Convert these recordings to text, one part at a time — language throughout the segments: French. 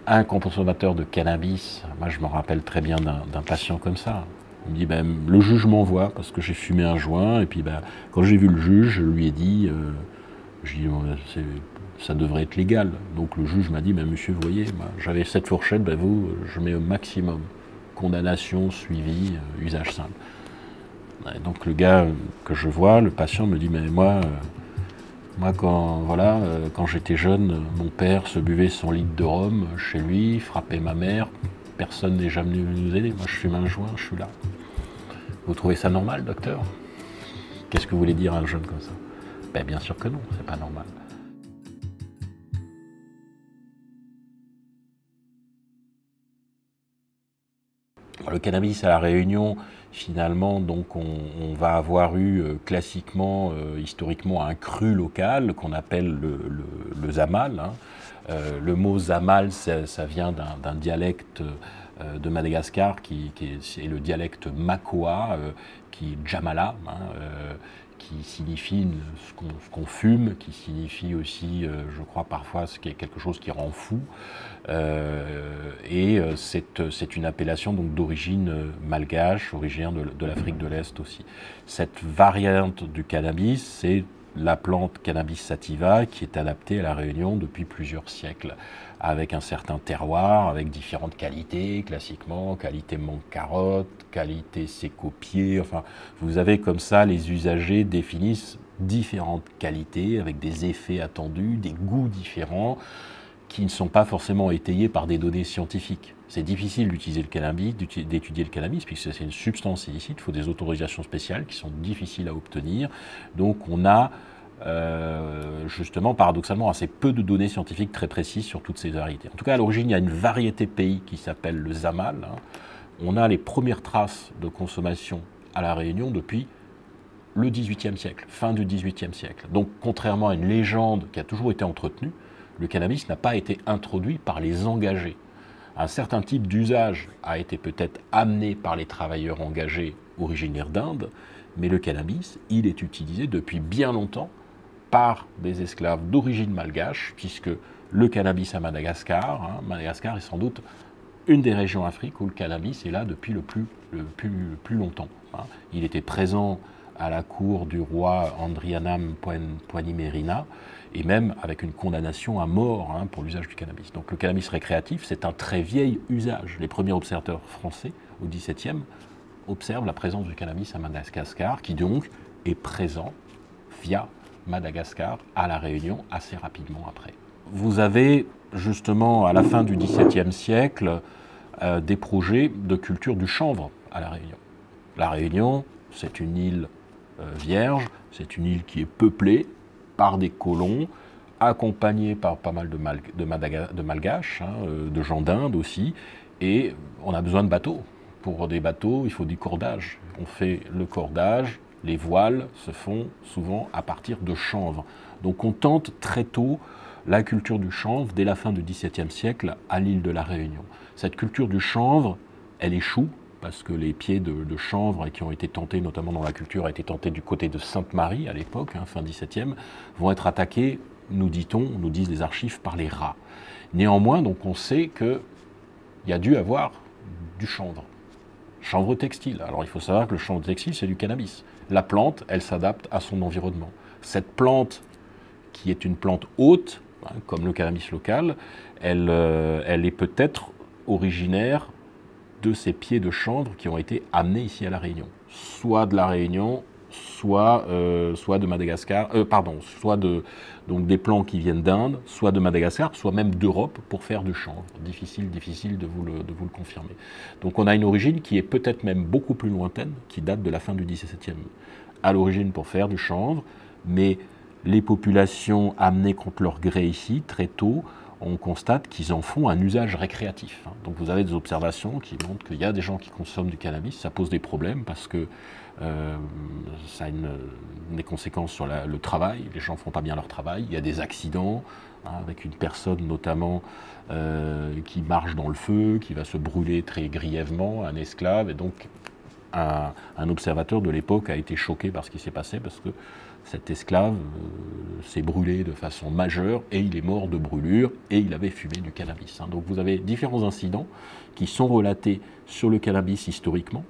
Un consommateur de cannabis, moi je me rappelle très bien d'un patient comme ça. Il me dit, ben, le juge m'envoie parce que j'ai fumé un joint, et puis ben, quand j'ai vu le juge, je lui ai dit, ça devrait être légal. Donc le juge m'a dit, ben, monsieur, vous voyez, j'avais cette fourchette, ben, vous, je mets au maximum. Condamnation, suivi, usage simple. Et donc le gars que je vois, le patient me dit, mais moi, quand j'étais jeune, mon père se buvait son litre de rhum chez lui, frappait ma mère, personne n'est jamais venu nous aider. Moi, je fume un joint, je suis là. Vous trouvez ça normal, docteur? Qu'est-ce que vous voulez dire à un jeune comme ça? Ben, bien sûr que non, c'est pas normal. Le cannabis à La Réunion, finalement, donc on va avoir eu classiquement, historiquement, un cru local qu'on appelle le zamal. Hein. Le mot zamal, ça vient d'un dialecte de Madagascar qui est le dialecte makoa, qui est jamala, hein, qui signifie ce qu'on fume, qui signifie aussi, je crois parfois, ce qui est quelque chose qui rend fou. C'est une appellation donc d'origine malgache, originaire de l'Afrique de l'Est aussi. Cette variante du cannabis, c'est la plante Cannabis sativa qui est adaptée à La Réunion depuis plusieurs siècles, avec un certain terroir, avec différentes qualités, classiquement, qualité mangue carotte, qualité sécopier, enfin, vous avez comme ça, les usagers définissent différentes qualités, avec des effets attendus, des goûts différents, qui ne sont pas forcément étayés par des données scientifiques. C'est difficile d'utiliser le cannabis, d'étudier le cannabis, puisque c'est une substance illicite, il faut des autorisations spéciales qui sont difficiles à obtenir. Donc on a justement, paradoxalement, assez peu de données scientifiques très précises sur toutes ces variétés. En tout cas, à l'origine, il y a une variété pays qui s'appelle le zamal. Hein. On a les premières traces de consommation à La Réunion depuis le XVIIIe siècle, fin du XVIIIe siècle. Donc, contrairement à une légende qui a toujours été entretenue, le cannabis n'a pas été introduit par les engagés. Un certain type d'usage a été peut-être amené par les travailleurs engagés originaires d'Inde, mais le cannabis, il est utilisé depuis bien longtemps par des esclaves d'origine malgache, puisque le cannabis à Madagascar, hein, Madagascar est sans doute une des régions d'Afrique où le cannabis est là depuis le plus longtemps. Hein. Il était présent à la cour du roi Andrianam Poenimerina, et même avec une condamnation à mort hein, pour l'usage du cannabis. Donc le cannabis récréatif, c'est un très vieil usage. Les premiers observateurs français, au XVIIe, observent la présence du cannabis à Madagascar, qui donc est présent via Madagascar à La Réunion assez rapidement après. Vous avez justement à la fin du XVIIe siècle des projets de culture du chanvre à La Réunion. La Réunion, c'est une île vierge, c'est une île qui est peuplée par des colons, accompagnés par pas mal de malgaches, hein, de gens d'Inde aussi, et on a besoin de bateaux. Pour des bateaux, il faut du cordage. On fait le cordage, les voiles se font souvent à partir de chanvre. Donc on tente très tôt la culture du chanvre dès la fin du XVIIe siècle à l'île de La Réunion. Cette culture du chanvre, elle échoue parce que les pieds de chanvre qui ont été tentés, notamment dans la culture, ont été tentés du côté de Sainte-Marie à l'époque, hein, fin XVIIe, vont être attaqués, nous dit-on, nous disent les archives, par les rats. Néanmoins, donc on sait qu'il y a dû avoir du chanvre. Chanvre textile. Alors il faut savoir que le chanvre textile, c'est du cannabis. La plante, elle s'adapte à son environnement. Cette plante, qui est une plante haute, hein, comme le cannabis local, elle est peut-être originaire de ces pieds de chanvre qui ont été amenés ici à La Réunion. Soit de La Réunion, soit de Madagascar, donc des plants qui viennent d'Inde, soit de Madagascar, soit même d'Europe pour faire du chanvre. Difficile de vous le confirmer. Donc on a une origine qui est peut-être même beaucoup plus lointaine, qui date de la fin du XVIIe. À l'origine pour faire du chanvre, mais les populations amenées contre leur gré ici, très tôt, on constate qu'ils en font un usage récréatif. Donc vous avez des observations qui montrent qu'il y a des gens qui consomment du cannabis. Ça pose des problèmes parce que ça a des conséquences sur le travail. Les gens ne font pas bien leur travail. Il y a des accidents, hein, avec une personne notamment qui marche dans le feu, qui va se brûler très grièvement, un esclave. Et donc un observateur de l'époque a été choqué par ce qui s'est passé parce que cet esclave s'est brûlé de façon majeure et il est mort de brûlure et il avait fumé du cannabis. Donc vous avez différents incidents qui sont relatés sur le cannabis historiquement.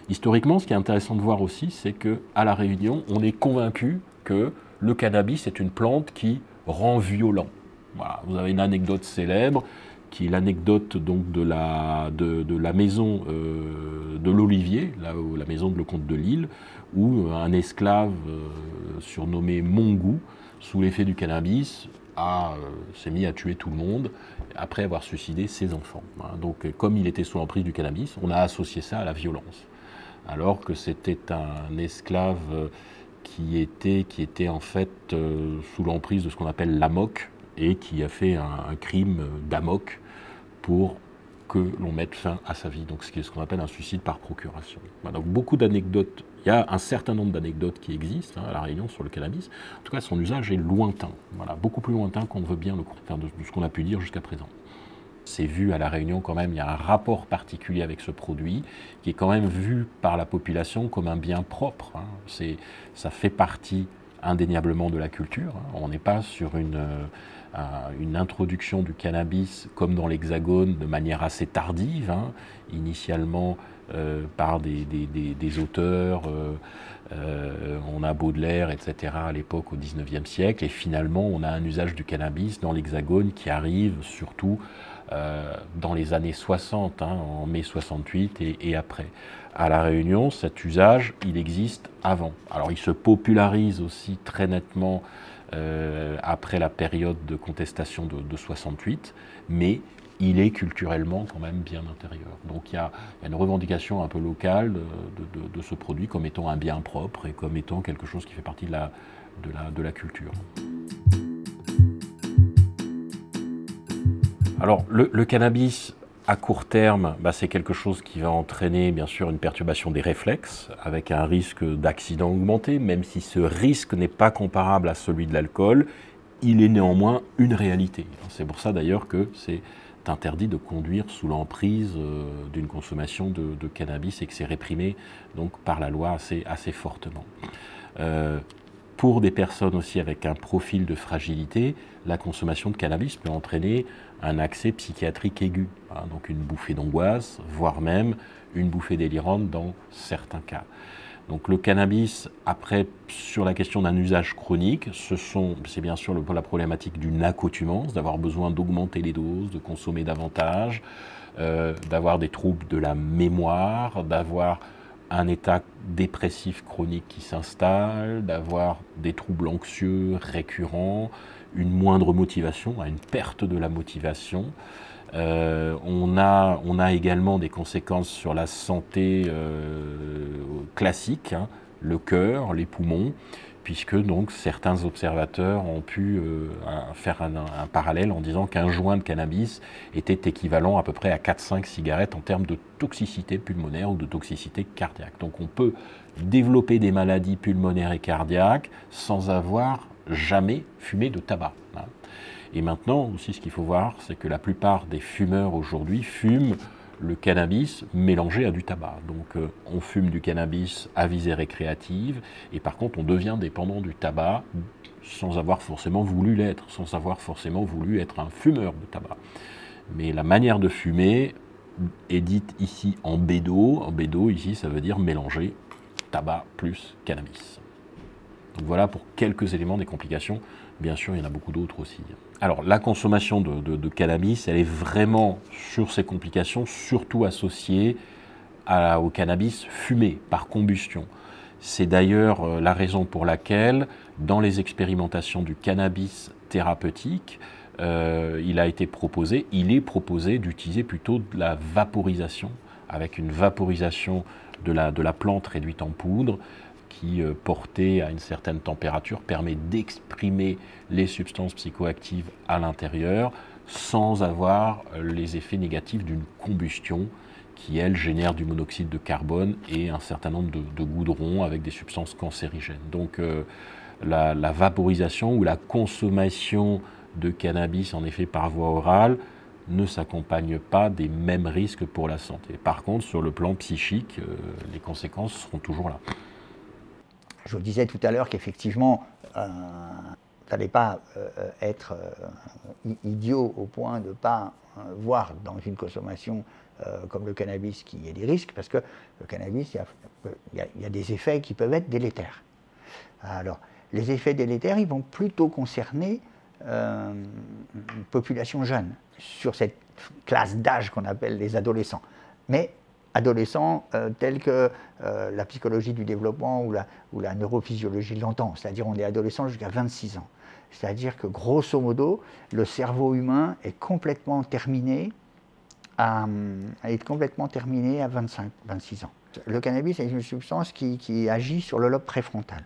Historiquement, ce qui est intéressant de voir aussi, c'est qu'à La Réunion, on est convaincu que le cannabis est une plante qui rend violent. Voilà. Vous avez une anecdote célèbre qui est l'anecdote donc de la maison de l'Olivier, la maison de Lecomte de Lille, où un esclave surnommé Mongou, sous l'effet du cannabis, s'est mis à tuer tout le monde après avoir suicidé ses enfants. Voilà. Donc comme il était sous l'emprise du cannabis, on a associé ça à la violence. Alors que c'était un esclave qui était en fait sous l'emprise de ce qu'on appelle l'amok et qui a fait un crime d'amok pour que l'on mette fin à sa vie. Donc ce qu'on appelle un suicide par procuration. Voilà, donc beaucoup d'anecdotes, il y a un certain nombre d'anecdotes qui existent à La Réunion sur le cannabis. En tout cas, son usage est lointain, voilà, beaucoup plus lointain qu'on ne veut bien le croire, enfin, de ce qu'on a pu dire jusqu'à présent. C'est vu à La Réunion quand même, il y a un rapport particulier avec ce produit qui est quand même vu par la population comme un bien propre. Hein. Ça fait partie indéniablement de la culture. Hein. On n'est pas sur une introduction du cannabis comme dans l'Hexagone de manière assez tardive, hein, initialement par des auteurs, on a Baudelaire, etc. à l'époque au XIXe siècle, et finalement on a un usage du cannabis dans l'Hexagone qui arrive surtout dans les années 60, hein, en mai 68 et après. À La Réunion, cet usage, il existe avant. Alors il se popularise aussi très nettement après la période de contestation de 68, mais il est culturellement quand même bien intérieur. Donc il y a une revendication un peu locale de ce produit comme étant un bien propre et comme étant quelque chose qui fait partie de la culture. Alors le cannabis à court terme, c'est quelque chose qui va entraîner bien sûr une perturbation des réflexes avec un risque d'accident augmenté, même si ce risque n'est pas comparable à celui de l'alcool, il est néanmoins une réalité. C'est pour ça d'ailleurs que c'est interdit de conduire sous l'emprise d'une consommation de cannabis et que c'est réprimé donc, par la loi assez fortement. Pour des personnes aussi avec un profil de fragilité, la consommation de cannabis peut entraîner un accès psychiatrique aigu, hein, donc une bouffée d'angoisse, voire même une bouffée délirante dans certains cas. Donc le cannabis, après, sur la question d'un usage chronique, c'est bien sûr la problématique d'une accoutumance, d'avoir besoin d'augmenter les doses, de consommer davantage, d'avoir des troubles de la mémoire, d'avoir un état dépressif chronique qui s'installe, d'avoir des troubles anxieux récurrents, une moindre motivation, une perte de la motivation. On a également des conséquences sur la santé classique, hein, le cœur, les poumons, puisque donc certains observateurs ont pu faire un parallèle en disant qu'un joint de cannabis était équivalent à peu près à 4-5 cigarettes en termes de toxicité pulmonaire ou de toxicité cardiaque. Donc on peut développer des maladies pulmonaires et cardiaques sans avoir jamais fumé de tabac. Hein. Et maintenant aussi ce qu'il faut voir, c'est que la plupart des fumeurs aujourd'hui fument le cannabis mélangé à du tabac. Donc on fume du cannabis à visée récréative et par contre on devient dépendant du tabac sans avoir forcément voulu l'être, sans avoir forcément voulu être un fumeur de tabac. Mais la manière de fumer est dite ici en bédo. En bédo ici ça veut dire mélanger tabac plus cannabis. Donc voilà pour quelques éléments des complications. Bien sûr, il y en a beaucoup d'autres aussi. Alors, la consommation de cannabis, elle est vraiment, sur ces complications, surtout associée au cannabis fumé, par combustion. C'est d'ailleurs la raison pour laquelle, dans les expérimentations du cannabis thérapeutique, il est proposé d'utiliser plutôt de la vaporisation, avec une vaporisation de la plante réduite en poudre, qui, portée à une certaine température, permet d'exprimer les substances psychoactives à l'intérieur sans avoir les effets négatifs d'une combustion qui, elle, génère du monoxyde de carbone et un certain nombre de goudrons avec des substances cancérigènes. Donc la vaporisation ou la consommation de cannabis, en effet, par voie orale, ne s'accompagne pas des mêmes risques pour la santé. Par contre, sur le plan psychique, les conséquences seront toujours là. Je vous disais tout à l'heure qu'effectivement, il ne fallait pas être idiot au point de ne pas voir dans une consommation comme le cannabis qu'il y ait des risques, parce que le cannabis, il y a des effets qui peuvent être délétères. Alors, les effets délétères, ils vont plutôt concerner une population jeune, sur cette classe d'âge qu'on appelle les adolescents. Mais adolescents tels que la psychologie du développement ou la neurophysiologie l'entend, c'est-à-dire on est adolescent jusqu'à 26 ans. C'est-à-dire que grosso modo, le cerveau humain est complètement terminé à 25, 26 ans. Le cannabis est une substance qui agit sur le lobe préfrontal.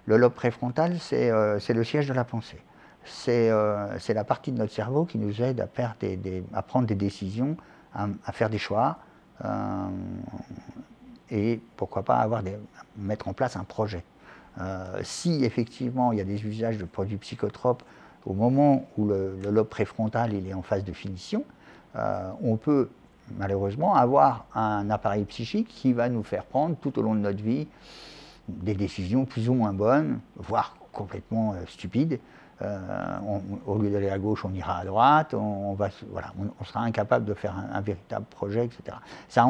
Le lobe préfrontal, c'est le siège de la pensée. C'est la partie de notre cerveau qui nous aide à prendre des décisions, à faire des choix, et pourquoi pas mettre en place un projet. Si effectivement il y a des usages de produits psychotropes au moment où le lobe préfrontal il est en phase de finition, on peut malheureusement avoir un appareil psychique qui va nous faire prendre tout au long de notre vie des décisions plus ou moins bonnes, voire complètement stupides. Au lieu d'aller à gauche, on ira à droite, on sera incapable de faire un véritable projet, etc. Ça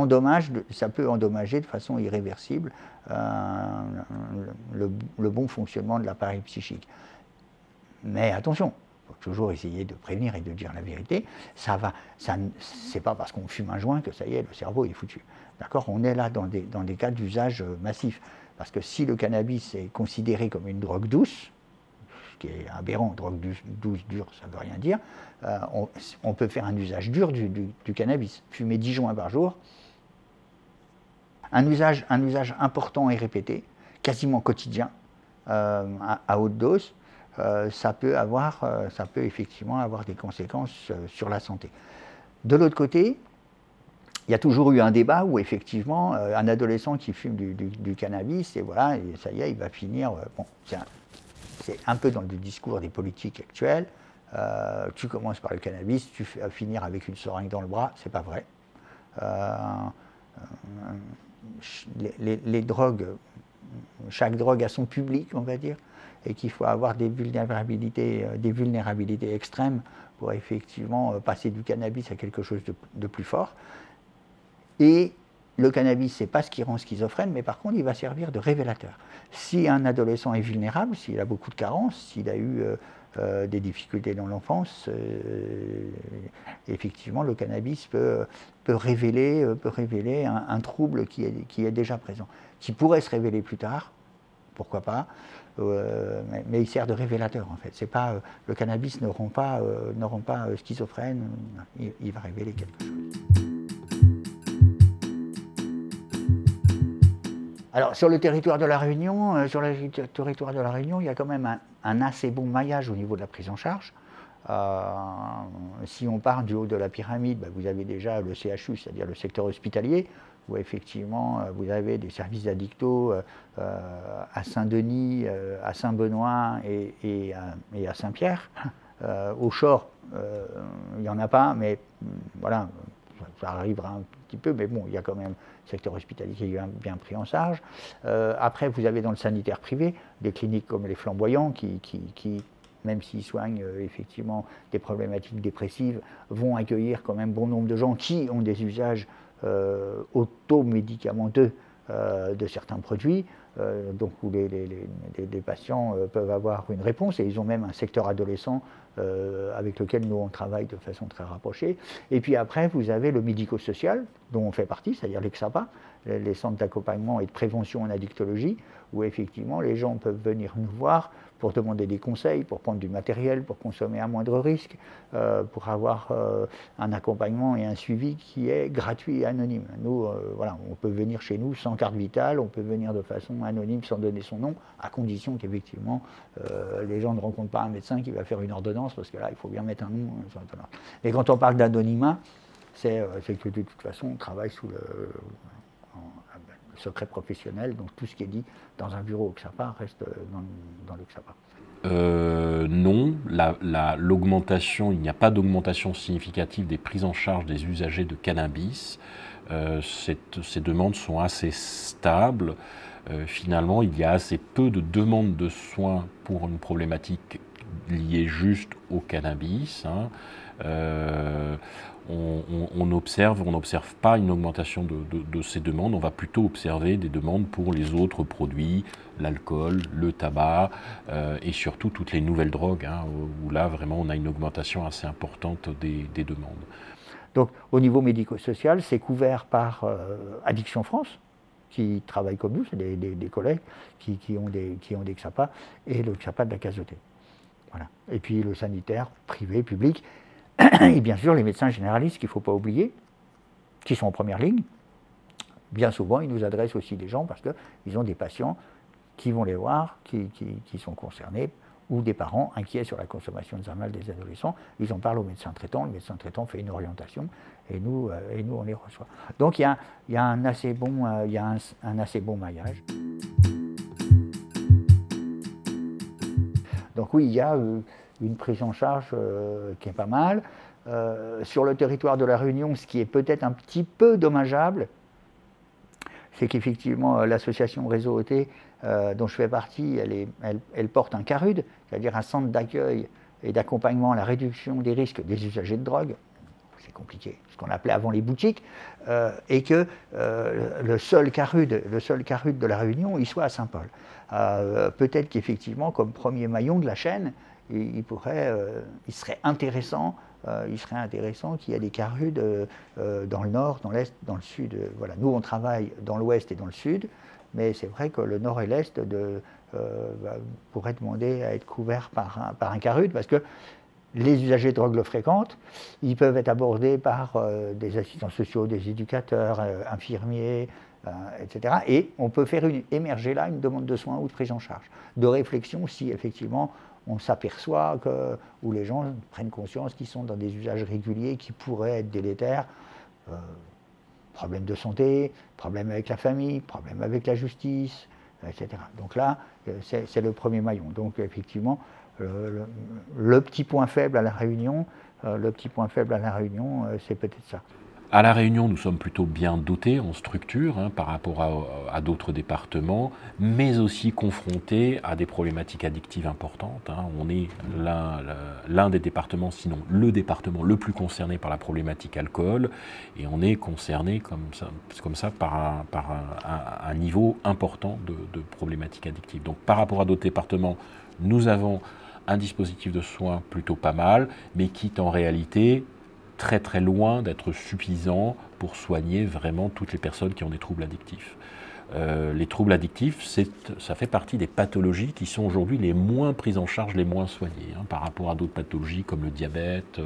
peut endommager de façon irréversible le bon fonctionnement de l'appareil psychique. Mais attention, il faut toujours essayer de prévenir et de dire la vérité. C'est pas parce qu'on fume un joint que ça y est, le cerveau est foutu. D'accord ? On est là dans des cas d'usage massif. Parce que si le cannabis est considéré comme une drogue douce, ce qui est aberrant, drogue douce, dure, ça ne veut rien dire, on peut faire un usage dur du cannabis. Fumer 10 joints par jour, un usage important et répété, quasiment quotidien, à haute dose, ça peut effectivement avoir des conséquences sur la santé. De l'autre côté, il y a toujours eu un débat où effectivement un adolescent qui fume du cannabis, et ça y est, il va finir. Bon, c'est un peu dans le discours des politiques actuels. Tu commences par le cannabis, tu vas finir avec une seringue dans le bras, c'est pas vrai. Les drogues, chaque drogue a son public, on va dire, et qu'il faut avoir des vulnérabilités extrêmes pour effectivement passer du cannabis à quelque chose de plus fort. Et le cannabis, ce n'est pas ce qui rend schizophrène, mais par contre, il va servir de révélateur. Si un adolescent est vulnérable, s'il a beaucoup de carences, s'il a eu des difficultés dans l'enfance, effectivement, le cannabis peut révéler un trouble qui est déjà présent, qui pourrait se révéler plus tard, pourquoi pas, mais il sert de révélateur en fait. C'est pas, le cannabis ne rend pas schizophrène, il va révéler quelque chose. Alors, sur le territoire de la Réunion, il y a quand même un assez bon maillage au niveau de la prise en charge. Si on part du haut de la pyramide, vous avez déjà le CHU, c'est-à-dire le secteur hospitalier, où effectivement vous avez des services addictos à Saint-Denis, à Saint-Benoît et à Saint-Pierre. Au Shore, il n'y en a pas, mais voilà, ça arrivera un petit peu, mais bon, il y a quand même le secteur hospitalier qui est bien pris en charge. Après, vous avez dans le sanitaire privé des cliniques comme les Flamboyants qui même s'ils soignent effectivement des problématiques dépressives, vont accueillir quand même bon nombre de gens qui ont des usages automédicamenteux de certains produits, donc où les patients peuvent avoir une réponse, et ils ont même un secteur adolescent avec lequel nous on travaille de façon très rapprochée. Et puis après, vous avez le médico-social, dont on fait partie, c'est-à-dire les XAPA, les centres d'accompagnement et de prévention en addictologie, où effectivement les gens peuvent venir nous voir pour demander des conseils, pour prendre du matériel, pour consommer à moindre risque, pour avoir un accompagnement et un suivi qui est gratuit et anonyme. Nous, voilà, on peut venir chez nous sans carte vitale, on peut venir de façon anonyme sans donner son nom, à condition qu'effectivement les gens ne rencontrent pas un médecin qui va faire une ordonnance, parce que là, il faut bien mettre un nom sur l'ordonnance. Et quand on parle d'anonymat, c'est que de toute façon, on travaille sous le secret professionnel, donc tout ce qui est dit dans un bureau au XAPA reste dans le XAPA. Non, l'augmentation, il n'y a pas d'augmentation significative des prises en charge des usagers de cannabis. Ces demandes sont assez stables. finalement, il y a assez peu de demandes de soins pour une problématique liée juste au cannabis. Hein. On n'observe pas une augmentation de ces demandes, on va plutôt observer des demandes pour les autres produits, l'alcool, le tabac et surtout toutes les nouvelles drogues, hein, où là vraiment on a une augmentation assez importante des demandes. Donc au niveau médico-social, c'est couvert par Addiction France, qui travaillent comme nous, c'est des collègues qui ont des XAPA, et le XAPA de la Casoté. Voilà. Et puis le sanitaire, privé, public, et bien sûr les médecins généralistes qu'il ne faut pas oublier, qui sont en première ligne. Bien souvent, ils nous adressent aussi des gens parce qu'ils ont des patients qui vont les voir, qui sont concernés, ou des parents inquiets sur la consommation de Zermal des adolescents. Ils en parlent au médecin traitant, le médecin traitant fait une orientation, et nous on les reçoit. Donc il y a un assez bon maillage. Donc oui, il y a une prise en charge qui est pas mal. Sur le territoire de la Réunion, ce qui est peut-être un petit peu dommageable, c'est qu'effectivement l'association Réseau OT, dont je fais partie, elle porte un CARUD, c'est-à-dire un centre d'accueil et d'accompagnement à la réduction des risques des usagers de drogue. C'est compliqué, ce qu'on appelait avant les boutiques, et que le seul CARUD de la Réunion, il soit à Saint-Paul. Peut-être qu'effectivement, comme premier maillon de la chaîne, il serait intéressant qu'il y ait des CARUD dans le nord, dans l'est, dans le sud. Voilà. Nous, on travaille dans l'ouest et dans le sud, mais c'est vrai que le nord et l'est pourraient demander à être couverts par un CARUD, parce que les usagers de drogue le fréquentent, ils peuvent être abordés par des assistants sociaux, des éducateurs, infirmiers, etc. Et on peut faire émerger là une demande de soins ou de prise en charge, de réflexion si effectivement on s'aperçoit où les gens prennent conscience qu'ils sont dans des usages réguliers qui pourraient être délétères. Problèmes de santé, problèmes avec la famille, problèmes avec la justice, etc. Donc là, c'est le premier maillon. Donc effectivement, le petit point faible à La Réunion, c'est peut-être ça. À La Réunion, nous sommes plutôt bien dotés en structure hein, par rapport à d'autres départements, mais aussi confrontés à des problématiques addictives importantes. Hein. On est l'un des départements, sinon le département le plus concerné par la problématique alcool, et on est concerné comme ça par un niveau important de problématiques addictives. Donc par rapport à d'autres départements, nous avons un dispositif de soins plutôt pas mal, mais qui est en réalité très très loin d'être suffisant pour soigner vraiment toutes les personnes qui ont des troubles addictifs. Les troubles addictifs, ça fait partie des pathologies qui sont aujourd'hui les moins prises en charge, les moins soignées, hein, par rapport à d'autres pathologies comme le diabète,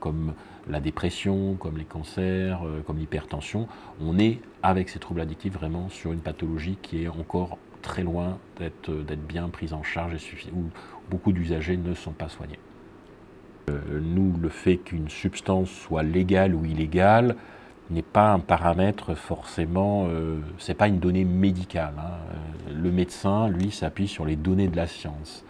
comme la dépression, comme les cancers, comme l'hypertension. On est, avec ces troubles addictifs, vraiment sur une pathologie qui est encore très loin d'être bien prise en charge et où beaucoup d'usagers ne sont pas soignés. Nous, le fait qu'une substance soit légale ou illégale n'est pas un paramètre forcément, c'est pas une donnée médicale. Hein. Le médecin, lui, s'appuie sur les données de la science.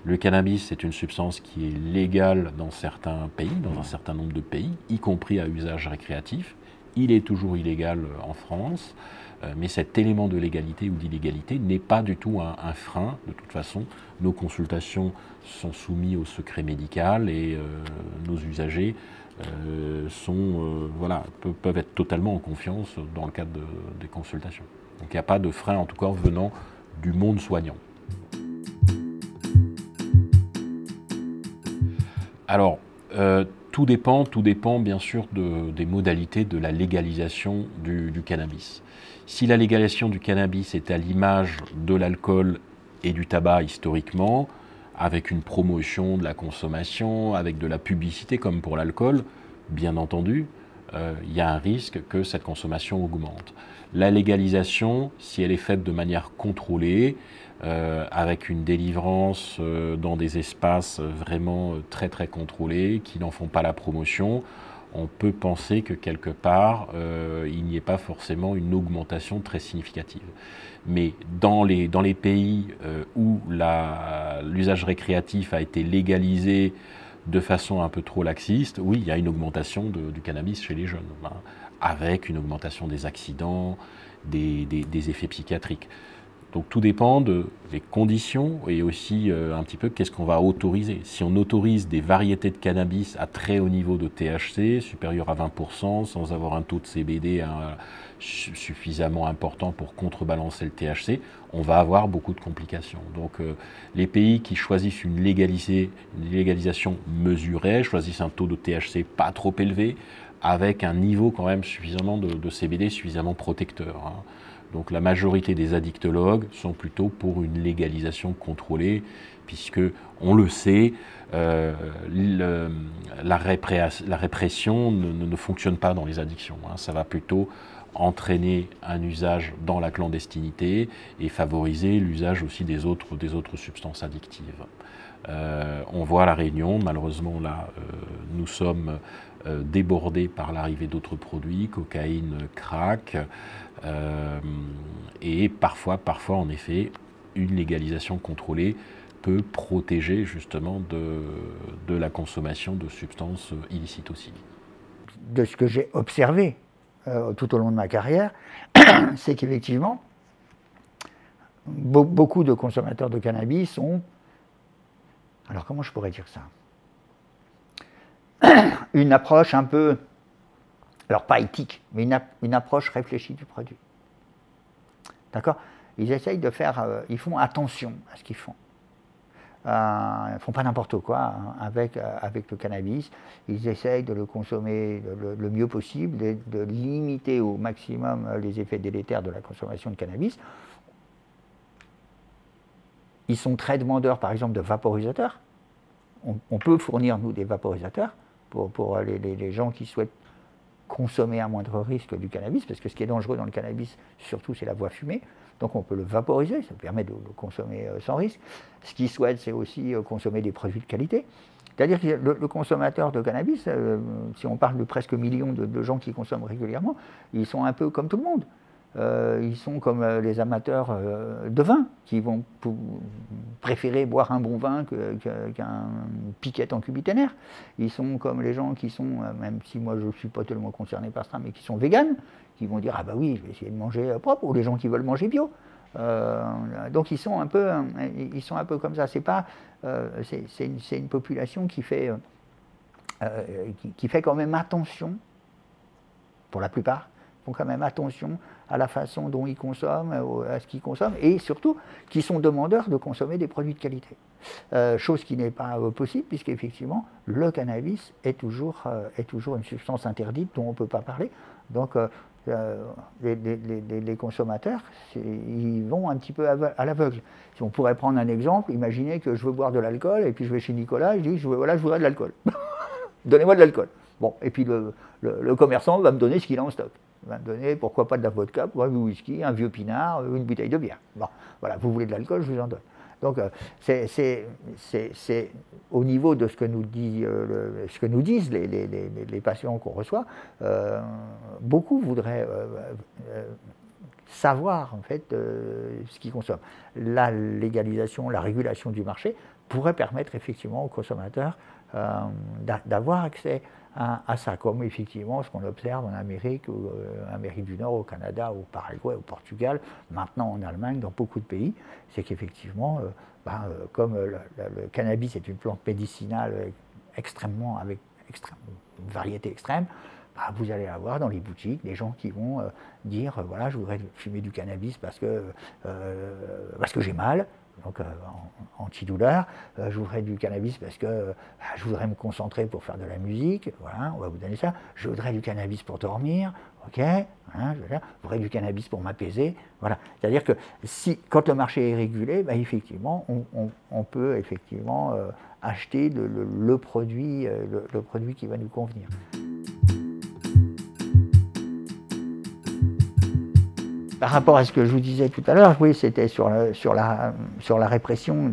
Le cannabis, c'est une substance qui est légale dans certains pays, dans un certain nombre de pays, y compris à usage récréatif. Il est toujours illégal en France, mais cet élément de légalité ou d'illégalité n'est pas du tout un frein. De toute façon, nos consultations sont soumises au secret médical et nos usagers peuvent être totalement en confiance dans le cadre des consultations. Donc il n'y a pas de frein, en tout cas venant du monde soignant. Alors, tout dépend bien sûr des modalités de la légalisation du cannabis. Si la légalisation du cannabis est à l'image de l'alcool et du tabac historiquement, avec une promotion de la consommation, avec de la publicité comme pour l'alcool, bien entendu, il y a un risque que cette consommation augmente. La légalisation, si elle est faite de manière contrôlée, avec une délivrance dans des espaces vraiment très très contrôlés, qui n'en font pas la promotion, on peut penser que quelque part, il n'y ait pas forcément une augmentation très significative. Mais dans les pays où l'usage récréatif a été légalisé de façon un peu trop laxiste, oui, il y a une augmentation du cannabis chez les jeunes, avec une augmentation des accidents, des effets psychiatriques. Donc tout dépend des conditions et aussi un petit peu qu'est-ce qu'on va autoriser. Si on autorise des variétés de cannabis à très haut niveau de THC, supérieur à 20%, sans avoir un taux de CBD suffisamment important pour contrebalancer le THC, on va avoir beaucoup de complications. Donc les pays qui choisissent une légalisation mesurée, choisissent un taux de THC pas trop élevé, avec un niveau quand même suffisamment de CBD suffisamment protecteur, hein. Donc la majorité des addictologues sont plutôt pour une légalisation contrôlée, puisque, on le sait, la répression ne fonctionne pas dans les addictions, hein. Ça va plutôt entraîner un usage dans la clandestinité et favoriser l'usage aussi des autres substances addictives. On voit à La Réunion, malheureusement là, nous sommes débordés par l'arrivée d'autres produits, cocaïne, crack, et parfois en effet, une légalisation contrôlée peut protéger justement de la consommation de substances illicites aussi. De ce que j'ai observé tout au long de ma carrière, c'est qu'effectivement, beaucoup de consommateurs de cannabis ont, alors comment je pourrais dire ça, une approche un peu, alors pas éthique, mais une approche réfléchie du produit. D'accord ? Ils essayent de faire, ils font attention à ce qu'ils font. Ils ne font pas n'importe quoi, hein, avec le cannabis. Ils essayent de le consommer le mieux possible, de limiter au maximum les effets délétères de la consommation de cannabis. Ils sont très demandeurs, par exemple, de vaporisateurs. On peut fournir, nous, des vaporisateurs pour les gens qui souhaitent consommer à moindre risque du cannabis, parce que ce qui est dangereux dans le cannabis, surtout, c'est la voie fumée. Donc on peut le vaporiser, ça permet de le consommer sans risque. Ce qu'ils souhaitent, c'est aussi consommer des produits de qualité. C'est-à-dire que le consommateur de cannabis, si on parle de presque millions de gens qui consomment régulièrement, ils sont un peu comme tout le monde. Ils sont comme les amateurs de vin, qui vont préférer boire un bon vin qu'un piquette en cubiténaire. Ils sont comme les gens qui sont, même si moi je ne suis pas tellement concerné par ça, mais qui sont véganes, qui vont dire « Ah bah oui, je vais essayer de manger propre », ou les gens qui veulent manger bio. Donc ils sont un peu comme ça. C'est une population qui fait quand même attention, pour la plupart, font quand même attention à la façon dont ils consomment, à ce qu'ils consomment, et surtout qui sont demandeurs de consommer des produits de qualité. Chose qui n'est pas possible, puisqu'effectivement, le cannabis est toujours une substance interdite dont on ne peut pas parler. Donc les consommateurs, ils vont un petit peu à l'aveugle. Si on pourrait prendre un exemple, imaginez que je veux boire de l'alcool, et puis je vais chez Nicolas, et je dis, voilà, je voudrais de l'alcool. Donnez-moi de l'alcool. Bon, et puis le commerçant va me donner ce qu'il a en stock. Il va me donner, pourquoi pas de la vodka, pourquoi du whisky, un vieux pinard, une bouteille de bière. Bon, voilà, vous voulez de l'alcool, je vous en donne. Donc c'est au niveau de ce que nous disent les patients qu'on reçoit, beaucoup voudraient savoir en fait ce qu'ils consomment. La légalisation, la régulation du marché pourrait permettre effectivement aux consommateurs d'avoir accès à ça, comme effectivement ce qu'on observe en Amérique, Amérique du Nord, au Canada, au Paraguay, au Portugal, maintenant en Allemagne, dans beaucoup de pays, c'est qu'effectivement, comme le cannabis est une plante médicinale avec une variété extrême, vous allez avoir dans les boutiques des gens qui vont dire voilà, je voudrais fumer du cannabis parce que j'ai mal. Donc antidouleur, je voudrais du cannabis parce que je voudrais me concentrer pour faire de la musique, voilà, on va vous donner ça. Je voudrais du cannabis pour dormir, ok, je voudrais du cannabis pour m'apaiser, voilà. C'est-à-dire que quand le marché est régulé, effectivement, on peut effectivement acheter le produit qui va nous convenir. Par rapport à ce que je vous disais tout à l'heure, oui, c'était sur la répression,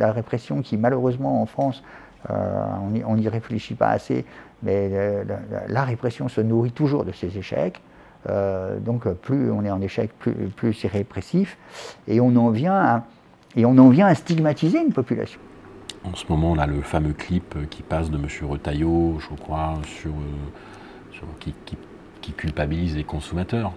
qui malheureusement en France, on n'y réfléchit pas assez, mais la répression se nourrit toujours de ces échecs. Donc plus on est en échec, plus c'est répressif, et on en vient à stigmatiser une population. En ce moment, on a le fameux clip qui passe de M. Retailleau, je crois, qui culpabilise les consommateurs.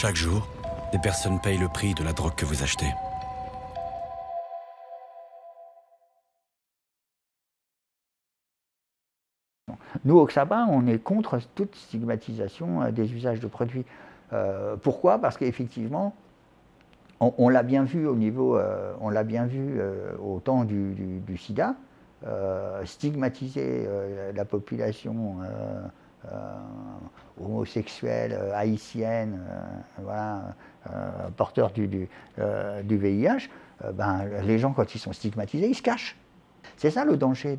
Chaque jour, des personnes payent le prix de la drogue que vous achetez. Nous, au XABA, on est contre toute stigmatisation des usages de produits. Pourquoi? Parce qu'effectivement, on l'a bien vu au niveau, au temps du sida, stigmatiser la population homosexuelle, haïtienne, voilà, porteur du VIH, les gens, quand ils sont stigmatisés, ils se cachent. C'est ça le danger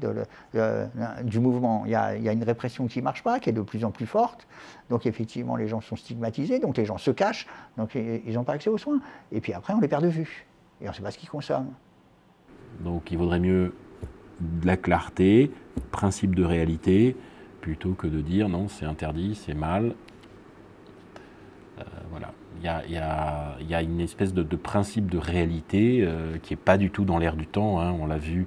du mouvement. Il y a une répression qui ne marche pas, qui est de plus en plus forte. Donc effectivement, les gens sont stigmatisés, donc les gens se cachent, donc ils n'ont pas accès aux soins. Et puis après, on les perd de vue. Et on ne sait pas ce qu'ils consomment. Donc il vaudrait mieux de la clarté, principe de réalité, plutôt que de dire non, c'est interdit, c'est mal. Voilà. Il y a une espèce de principe de réalité qui n'est pas du tout dans l'air du temps. Hein. On l'a vu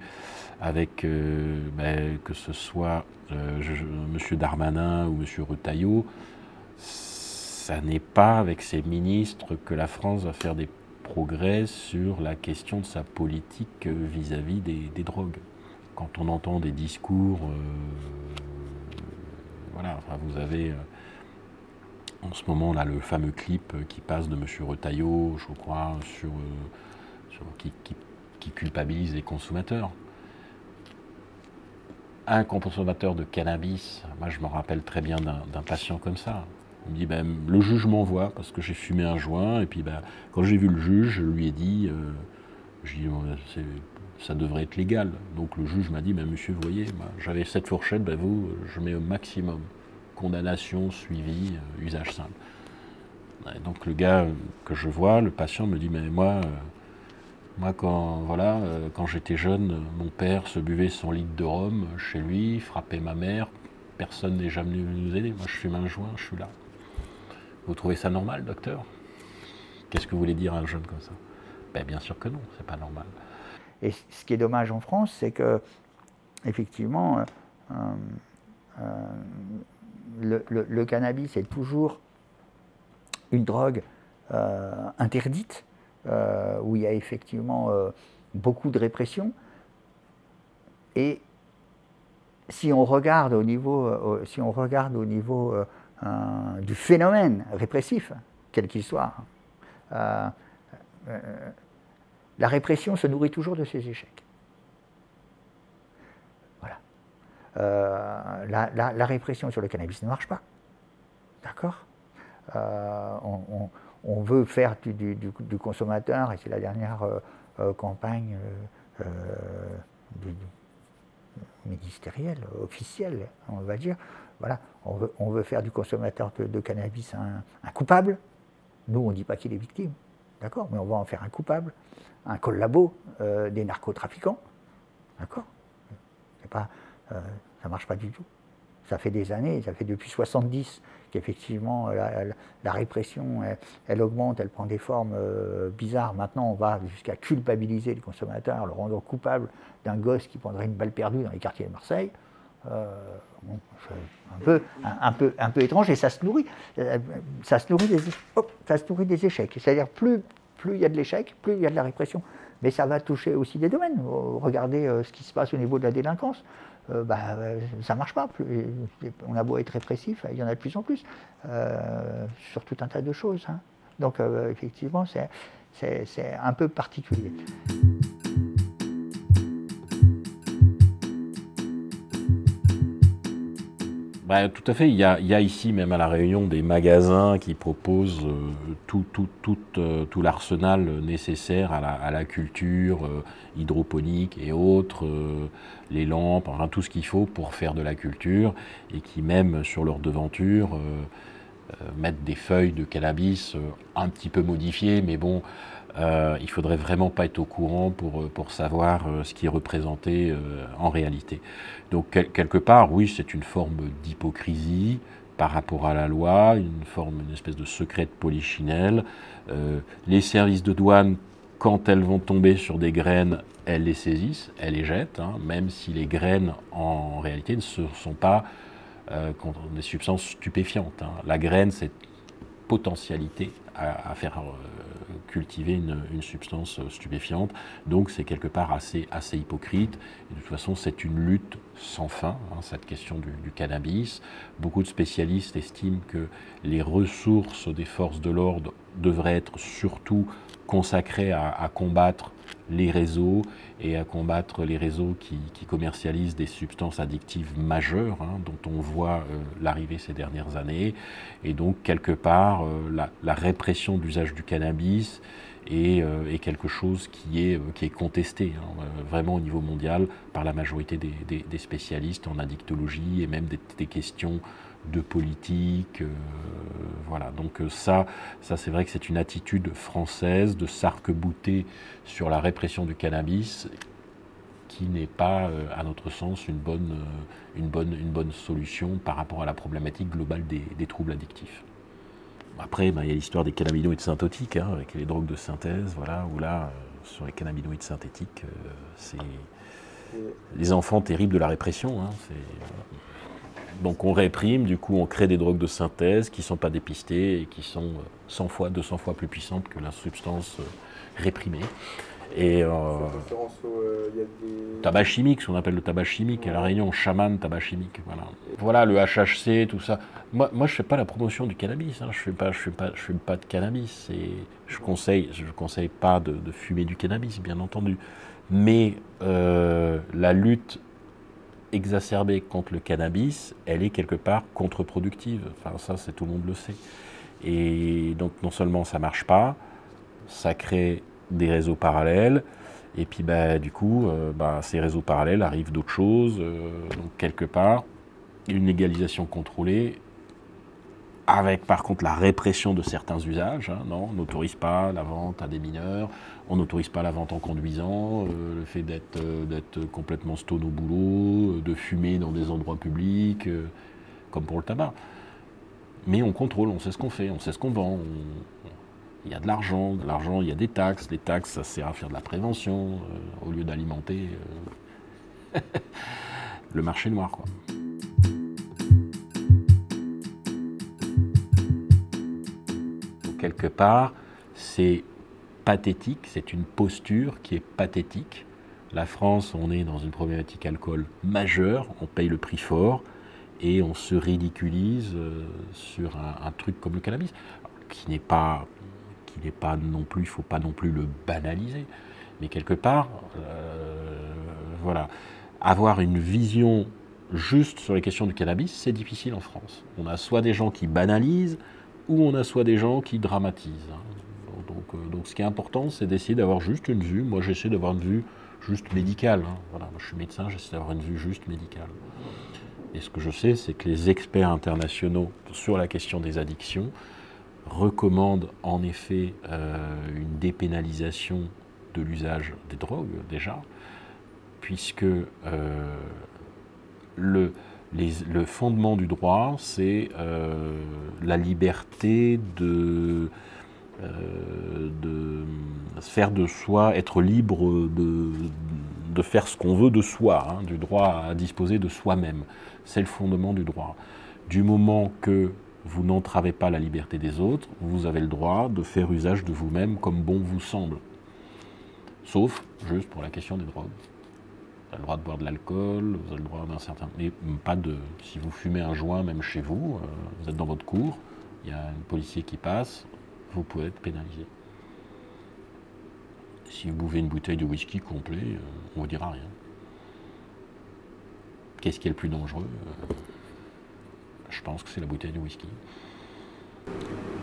avec que ce soit M. Darmanin ou M. Retailleau, ça n'est pas avec ces ministres que la France va faire des progrès sur la question de sa politique vis-à-vis des drogues. Quand on entend des discours, voilà, enfin, vous avez en ce moment là le fameux clip qui passe de M. Retailleau, je crois, qui culpabilise les consommateurs. Un consommateur de cannabis, moi je me rappelle très bien d'un patient comme ça. Il me dit, le juge m'envoie parce que j'ai fumé un joint, et puis quand j'ai vu le juge, je lui ai dit, ça devrait être légal. Donc le juge m'a dit, monsieur, vous voyez, j'avais cette fourchette, vous, je mets au maximum. Condamnation, suivi, usage simple. Et donc le gars que je vois, le patient me dit, mais moi quand j'étais jeune, mon père se buvait 100 litres de rhum chez lui, frappait ma mère, personne n'est jamais venu nous aider, moi je fume un joint, je suis là. Vous trouvez ça normal, docteur? Qu'est-ce que vous voulez dire à un jeune comme ça? Bien sûr que non, c'est pas normal. Et ce qui est dommage en France, c'est que, effectivement, le cannabis est toujours une drogue interdite, où il y a effectivement beaucoup de répression. Et si on regarde au niveau, du phénomène répressif, quel qu'il soit, la répression se nourrit toujours de ses échecs. Voilà. La répression sur le cannabis ne marche pas. D'accord? On veut faire du consommateur, et c'est la dernière campagne ministérielle, officielle, on va dire. Voilà, on veut faire du consommateur de cannabis un coupable. Nous, on ne dit pas qu'il est victime, d'accord, mais on va en faire un coupable, un collabo des narcotrafiquants, d'accord. C'est pas, ça ne marche pas du tout. Ça fait des années, ça fait depuis 70 qu'effectivement la répression, elle augmente, elle prend des formes bizarres. Maintenant, on va jusqu'à culpabiliser le consommateur, le rendre coupable d'un gosse qui prendrait une balle perdue dans les quartiers de Marseille. C'est un peu étrange, et ça se nourrit des échecs. C'est-à-dire plus il y a de l'échec, plus il y a de la répression. Mais ça va toucher aussi des domaines. Regardez ce qui se passe au niveau de la délinquance. Ça ne marche pas. On a beau être répressif, il y en a de plus en plus, sur tout un tas de choses. Hein. Donc effectivement, c'est un peu particulier. Tout à fait. Il y a ici, même à La Réunion, des magasins qui proposent tout l'arsenal nécessaire à la culture hydroponique et autres, les lampes, enfin, tout ce qu'il faut pour faire de la culture, et qui même sur leur devanture mettent des feuilles de cannabis un petit peu modifiées, mais bon, il ne faudrait vraiment pas être au courant pour savoir ce qui est représenté en réalité. Donc quelque part, oui, c'est une forme d'hypocrisie par rapport à la loi, une espèce de secret de polichinelle. Les services de douane, quand elles vont tomber sur des graines, elles les saisissent, elles les jettent, hein, même si les graines en réalité ne sont pas des substances stupéfiantes. Hein. La graine, c'est potentialité à faire cultiver une substance stupéfiante. Donc c'est quelque part assez hypocrite. Et de toute façon, c'est une lutte sans fin, hein, cette question du cannabis. Beaucoup de spécialistes estiment que les ressources des forces de l'ordre devraient être surtout consacrées à combattre les réseaux et à combattre les réseaux qui commercialisent des substances addictives majeures, hein, dont on voit l'arrivée ces dernières années. Et donc, quelque part, la répression d'usage du cannabis est quelque chose qui est contesté, hein, vraiment au niveau mondial, par la majorité des spécialistes en addictologie et même des questions de politique, voilà. Donc ça c'est vrai que c'est une attitude française de s'arc-bouter sur la répression du cannabis qui n'est pas, à notre sens, une bonne solution par rapport à la problématique globale des troubles addictifs. Après, il y a l'histoire des cannabinoïdes synthétiques, hein, avec les drogues de synthèse, voilà, où là, sur les cannabinoïdes synthétiques, c'est les enfants terribles de la répression, hein, donc on réprime, du coup on crée des drogues de synthèse qui ne sont pas dépistées et qui sont 200 fois plus puissantes que la substance réprimée. Et tabac chimique, ce qu'on appelle le tabac chimique, à La Réunion, chaman tabac chimique. Voilà le HHC, tout ça. Moi je ne fais pas la promotion du cannabis, hein. Je ne fume pas de cannabis. Je conseille pas de fumer du cannabis, bien entendu. Mais la lutte exacerbée contre le cannabis, elle est quelque part contre-productive. Enfin, ça, tout le monde le sait. Et donc, non seulement ça ne marche pas, ça crée des réseaux parallèles, et puis du coup, ces réseaux parallèles arrivent d'autres choses. Donc, quelque part, une légalisation contrôlée, avec par contre la répression de certains usages, hein. Non, on n'autorise pas la vente à des mineurs, on n'autorise pas la vente en conduisant, le fait d'être complètement stone au boulot, de fumer dans des endroits publics, comme pour le tabac. Mais on contrôle, on sait ce qu'on fait, on sait ce qu'on vend, il y a de l'argent, il y a des taxes, les taxes ça sert à faire de la prévention, au lieu d'alimenter le marché noir, quoi. Quelque part, c'est pathétique, c'est une posture qui est pathétique. La France, on est dans une problématique alcool majeure, on paye le prix fort et on se ridiculise sur un truc comme le cannabis, qui n'est pas non plus, il ne faut pas non plus le banaliser, mais quelque part, voilà, avoir une vision juste sur les questions du cannabis, c'est difficile en France. On a soit des gens qui banalisent, ou on a soit des gens qui dramatisent. Donc ce qui est important, c'est d'essayer d'avoir juste une vue. Moi, j'essaie d'avoir une vue juste médicale, hein. Voilà, moi, je suis médecin, j'essaie d'avoir une vue juste médicale. Et ce que je sais, c'est que les experts internationaux sur la question des addictions recommandent en effet une dépénalisation de l'usage des drogues, déjà, puisque le fondement du droit, c'est la liberté de faire de soi, être libre de faire ce qu'on veut de soi, hein, du droit à disposer de soi-même. C'est le fondement du droit. Du moment que vous n'entravez pas la liberté des autres, vous avez le droit de faire usage de vous-même comme bon vous semble. Sauf juste pour la question des drogues. Vous avez le droit de boire de l'alcool, vous avez le droit d'un certain... Mais pas de... Si vous fumez un joint, même chez vous, vous êtes dans votre cour, il y a un policier qui passe, vous pouvez être pénalisé. Si vous buvez une bouteille de whisky complet, on ne vous dira rien. Qu'est-ce qui est le plus dangereux? Je pense que c'est la bouteille de whisky.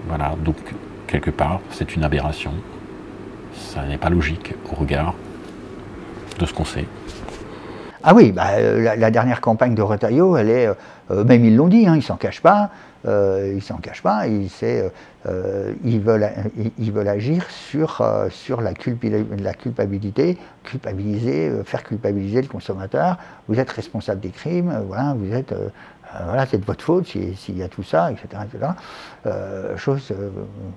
Voilà, donc, quelque part, c'est une aberration. Ça n'est pas logique au regard de ce qu'on sait. Ah oui, la dernière campagne de Retailleau, elle est, même ils l'ont dit, hein, ils s'en cachent pas, ils veulent agir sur la culpabilité, faire culpabiliser le consommateur. Vous êtes responsable des crimes, voilà, voilà, c'est de votre faute s'il y a tout ça, etc. Chose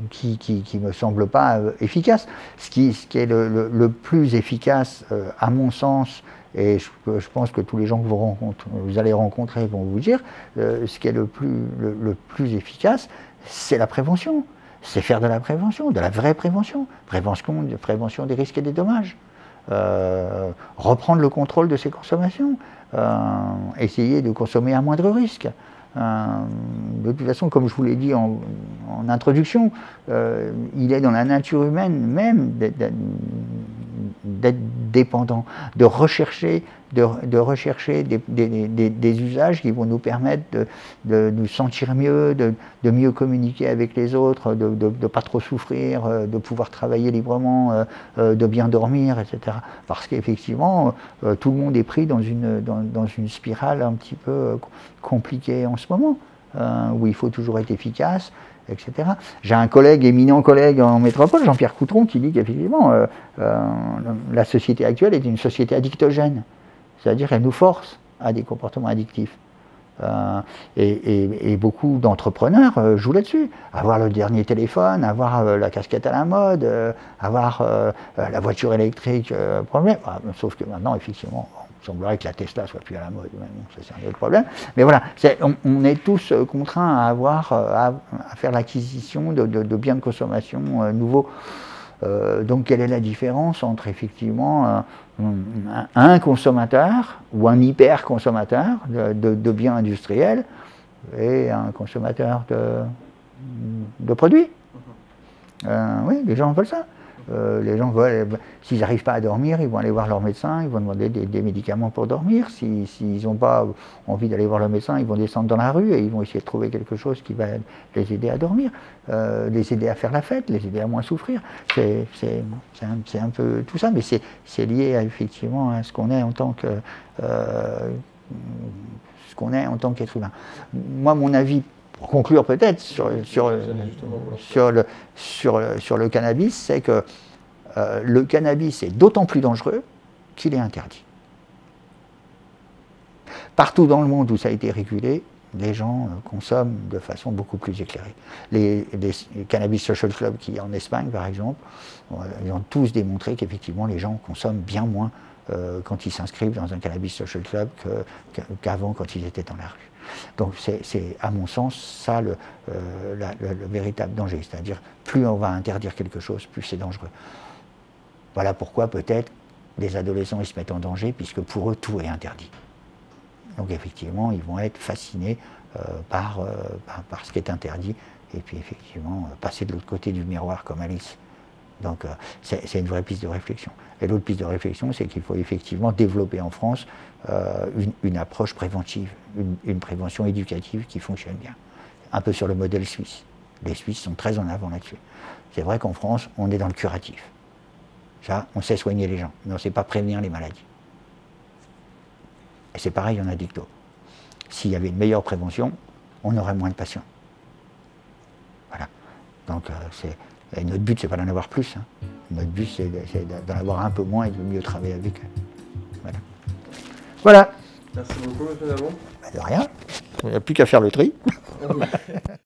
qui me semble pas efficace. Ce qui est le plus efficace, à mon sens, et je pense que tous les gens que vous allez rencontrer vont vous dire, ce qui est le plus efficace, c'est la prévention. c'est faire de la prévention, de la vraie prévention. Prévention des risques et des dommages. Reprendre le contrôle de ses consommations. Essayer de consommer à moindre risque. De toute façon, comme je vous l'ai dit en introduction, il est dans la nature humaine même d'être dépendant, de rechercher des usages qui vont nous permettre de nous sentir mieux, de mieux communiquer avec les autres, de ne pas trop souffrir, de pouvoir travailler librement, de bien dormir, etc. Parce qu'effectivement, tout le monde est pris dans une spirale un petit peu compliquée en ce moment, où il faut toujours être efficace, etc. J'ai un éminent collègue en métropole, Jean-Pierre Coutron, qui dit qu'effectivement, la société actuelle est une société addictogène. C'est-à-dire qu'elle nous force à des comportements addictifs. Et beaucoup d'entrepreneurs jouent là-dessus. Avoir le dernier téléphone, avoir la casquette à la mode, avoir la voiture électrique, problème. Sauf que maintenant, effectivement, il semblerait que la Tesla soit plus à la mode. Ça, c'est un autre problème. Mais voilà, on est tous contraints à faire l'acquisition de biens de consommation nouveaux. Donc quelle est la différence entre effectivement un consommateur ou un hyper-consommateur de biens industriels et un consommateur de produits? Oui, les gens veulent ça. Les gens veulent, s'ils n'arrivent pas à dormir, ils vont aller voir leur médecin, ils vont demander des médicaments pour dormir. S'ils n'ont pas envie d'aller voir leur médecin, ils vont descendre dans la rue et ils vont essayer de trouver quelque chose qui va les aider à dormir, les aider à faire la fête, les aider à moins souffrir. C'est un peu tout ça, mais c'est lié effectivement à ce qu'on est en tant qu'être humain. Moi, mon avis, pour conclure peut-être sur le cannabis, c'est que le cannabis est d'autant plus dangereux qu'il est interdit. Partout dans le monde où ça a été régulé, les gens consomment de façon beaucoup plus éclairée. Les Cannabis Social Club qui en Espagne, par exemple, ils ont tous démontré qu'effectivement les gens consomment bien moins quand ils s'inscrivent dans un Cannabis Social Club qu'avant quand ils étaient dans la rue. Donc c'est à mon sens ça le véritable danger, c'est-à-dire plus on va interdire quelque chose, plus c'est dangereux. Voilà pourquoi peut-être les adolescents ils se mettent en danger, puisque pour eux tout est interdit. Donc effectivement ils vont être fascinés par ce qui est interdit, et puis effectivement passer de l'autre côté du miroir comme Alice. Donc c'est une vraie piste de réflexion. Et l'autre piste de réflexion, c'est qu'il faut effectivement développer en France une approche préventive, une prévention éducative qui fonctionne bien. Un peu sur le modèle suisse. Les Suisses sont très en avant là-dessus. C'est vrai qu'en France, on est dans le curatif. Ça, on sait soigner les gens, mais on ne sait pas prévenir les maladies. Et c'est pareil en addicto. S'il y avait une meilleure prévention, on aurait moins de patients. Voilà. Donc et notre but, c'est pas d'en avoir plus. Hein. Notre but, c'est d'en avoir un peu moins et de mieux travailler avec eux. Voilà. Voilà. Merci beaucoup, M. Navon. De rien. Il n'y a plus qu'à faire le tri.